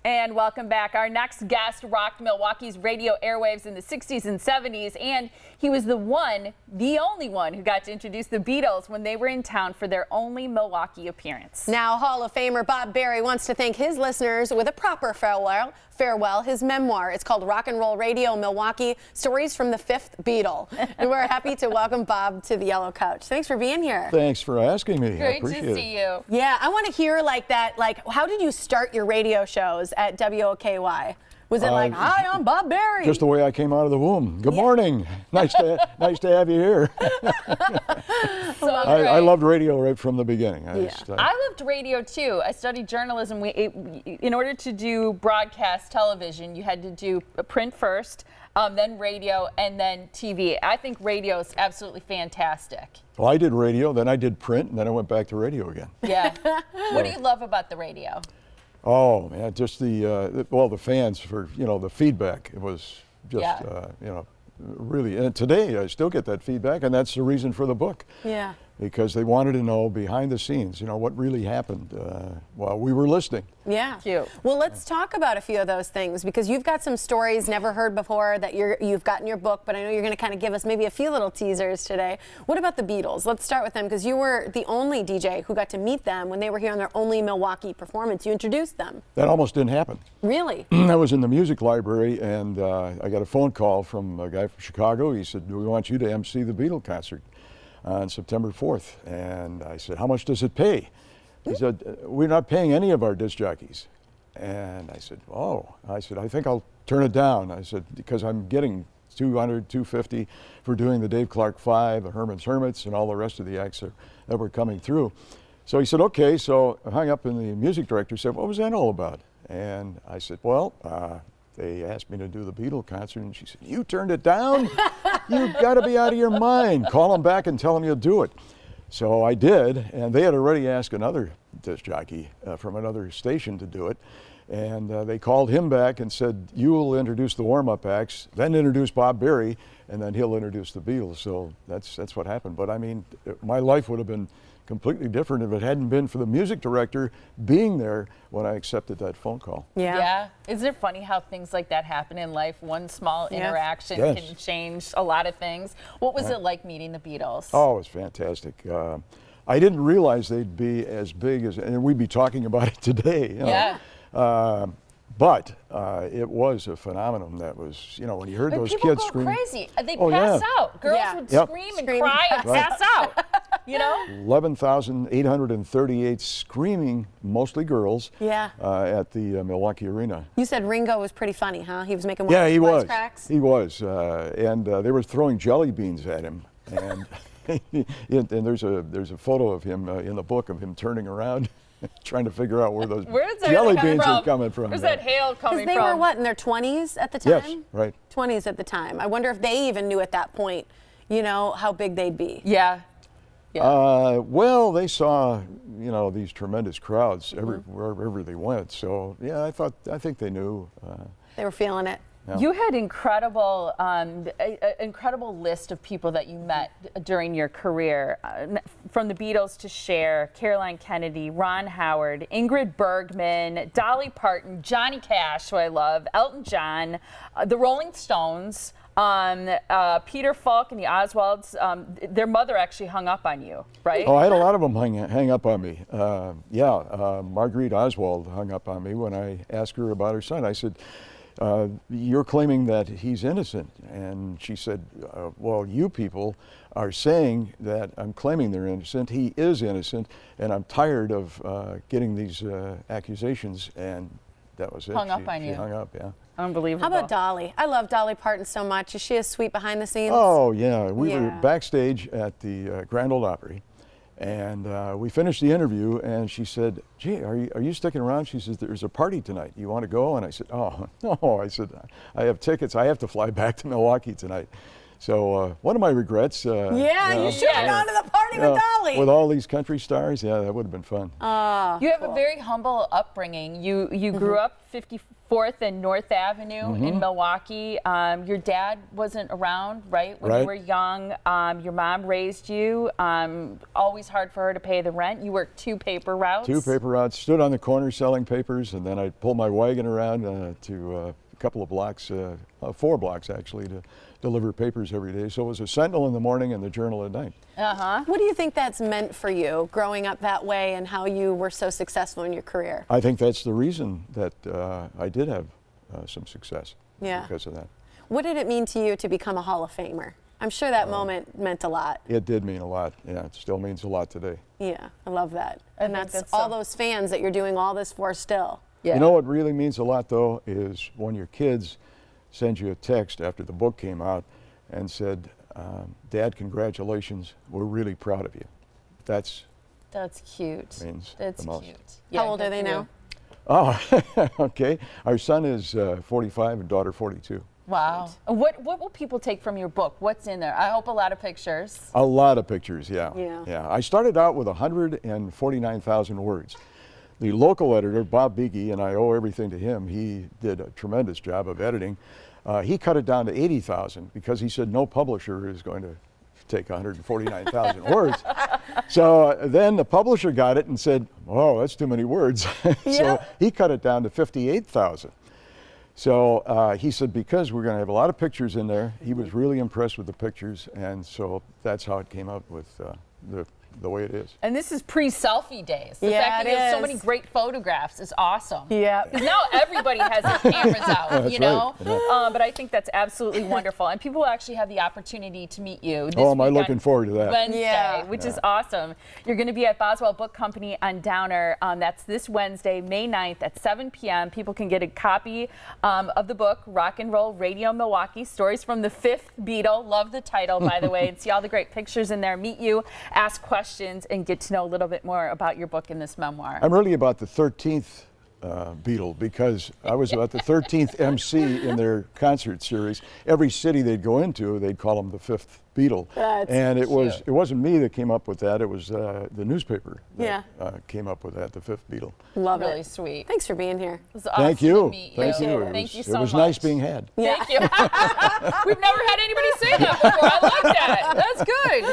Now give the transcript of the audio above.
And welcome back. Our next guest rocked Milwaukee's radio airwaves in the 60s and 70s, and he was the only one who got to introduce the Beatles when they were in town for their only Milwaukee appearance. Now, Hall of Famer Bob Berry wants to thank his listeners with a proper farewell, his memoir. It's called Roll Radio Milwaukee, Stories from the Fifth Beatle. And we're happy to welcome Bob to the Yellow Couch. Thanks for being here. Thanks for asking me. Great to see you. Yeah, I want to hear like that, how did you start your radio shows at WOKY? Was it like, hi, I'm Bob Berry? Just the way I came out of the womb. Good morning. Nice to have you here. I loved radio right from the beginning. I loved radio too. I studied journalism. In order to do broadcast television, you had to do print first, then radio, and then TV. I think radio is absolutely fantastic. Well, I did radio, then I did print, and then I went back to radio again. Yeah. What do you love about the radio? Oh man, just the fans for the feedback. It was just really. And today I still get that feedback, and that's the reason for the book. Yeah. Because they wanted to know behind the scenes, what really happened while we were listening. Yeah. Cute. Well, let's talk about a few of those things, because you've got some stories never heard before that you've got in your book, but I know you're going to kind of give us maybe a few little teasers today. What about the Beatles? Let's start with them, because you were the only DJ who got to meet them when they were here on their only Milwaukee performance. You introduced them. That almost didn't happen. Really? I was in the music library, and I got a phone call from a guy from Chicago. He said, we want you to MC the Beatle concert on September 4th. And I said, how much does it pay? He said, we're not paying any of our disc jockeys. And I said, I think I'll turn it down. I said, because I'm getting $200, $250 for doing the Dave Clark 5, the Herman's Hermits, and all the rest of the acts that were coming through. So he said, okay. So I hung up, and the music director said, what was that all about? And I said, well, they asked me to do the Beatle concert, and she said, you turned it down? You've got to be out of your mind. Call them back and tell them you'll do it. So I did, and they had already asked another disc jockey from another station to do it. And they called him back and said, you will introduce the warm-up acts, then introduce Bob Berry, and then he'll introduce the Beatles. So that's what happened. But I mean, my life would have been completely different if it hadn't been for the music director being there when I accepted that phone call. Yeah. Isn't it funny how things like that happen in life? One small interaction can change a lot of things. What was it like meeting the Beatles? Oh, it was fantastic. I didn't realize they'd be as big as, and we'd be talking about it today. Yeah. But it was a phenomenon that was, when you heard those kids scream. People go crazy. They'd pass out. Girls would scream and cry and pass out. 11,838 screaming, mostly girls, at the Milwaukee Arena. You said Ringo was pretty funny, huh? He was making he was. cracks. He was. And they were throwing jelly beans at him. And, and there's a photo of him in the book of him turning around trying to figure out where those jelly beans are coming from. Where's that hail coming from? They were what, in their 20s at the time? Yes, right. 20s at the time. I wonder if they even knew at that point, how big they'd be. Yeah. Well, they saw, these tremendous crowds wherever they went. So, yeah, I think they knew. They were feeling it. Yeah. You had incredible list of people that you met during your career, from the Beatles to Cher, Caroline Kennedy, Ron Howard, Ingrid Bergman, Dolly Parton, Johnny Cash, who I love, Elton John, the Rolling Stones, Peter Falk and the Oswalds. Their mother actually hung up on you, right? Oh, I had a lot of them hang up on me. Marguerite Oswald hung up on me when I asked her about her son. I said, you're claiming that he's innocent. And she said, well, you people are saying that I'm claiming they're innocent. He is innocent, and I'm tired of getting these accusations. And that was it. Hung up on you. She hung up, yeah. Unbelievable. How about Dolly? I love Dolly Parton so much. Is she as sweet behind the scenes? Oh, yeah. We were backstage at the Grand Ole Opry. And we finished the interview, and she said, gee, are you sticking around? She says, there's a party tonight. You want to go? And I said, oh, no. I said, I have tickets. I have to fly back to Milwaukee tonight. So one of my regrets. Yeah, you should have gone to the party with Dolly. With all these country stars, yeah, that would have been fun. You have a very humble upbringing. You grew up 54th and North Avenue in Milwaukee. Your dad wasn't around, right, when you were young. Your mom raised you. Always hard for her to pay the rent. You worked 2 paper routes. 2 paper routes. Stood on the corner selling papers, and then I'd pull my wagon around to a couple of blocks, 4 blocks actually, to deliver papers every day. So it was a Sentinel in the morning and the Journal at night. What do you think that's meant for you, growing up that way, and how you were so successful in your career? I think that's the reason that I did have some success because of that. What did it mean to you to become a Hall of Famer? I'm sure that moment meant a lot. It did mean a lot. Yeah, it still means a lot today. Yeah, I love that. And that's all those fans that you're doing all this for still. Yeah. You know what really means a lot, though, is when your kids send you a text after the book came out and said, Dad, congratulations, we're really proud of you. That's cute. Means that's the most. Cute. How old are they now? Oh, okay. Our son is 45 and daughter 42. Wow. What will people take from your book? What's in there? I hope a lot of pictures. A lot of pictures, yeah. Yeah. I started out with 149,000 words. The local editor, Bob Beege, and I owe everything to him, he did a tremendous job of editing. He cut it down to 80,000 because he said no publisher is going to take 149,000 words. So then the publisher got it and said, oh, that's too many words. So he cut it down to 58,000. So he said, because we're going to have a lot of pictures in there, he was really impressed with the pictures, and so that's how it came out with the way it is. And this is pre-selfie days. The fact that you have so many great photographs is awesome. Yeah. Because now everybody has their cameras out, you know? Right. Yeah. But I think that's absolutely wonderful. And people will actually have the opportunity to meet you this am I week looking forward to that. Wednesday, which is awesome. You're going to be at Boswell Book Company on Downer. That's this Wednesday, May 9th at 7 p.m. People can get a copy of the book, Rock and Roll Radio Milwaukee, Stories from the Fifth Beatle. Love the title, by the way. And see all the great pictures in there. Meet you, ask questions, and get to know a little bit more about your book and this memoir. I'm really about the 13th Beatle because I was about the 13th MC in their concert series. Every city they'd go into, they'd call them the Fifth Beatle. And it wasn't me that came up with that. It was the newspaper that came up with that, the Fifth Beatle. Love it. Really sweet. Thanks for being here. It was awesome Thank you. to meet you. Thank you. Thank you so much. It was nice being had. Thank you. We've never had anybody say that before. I like that. That's good.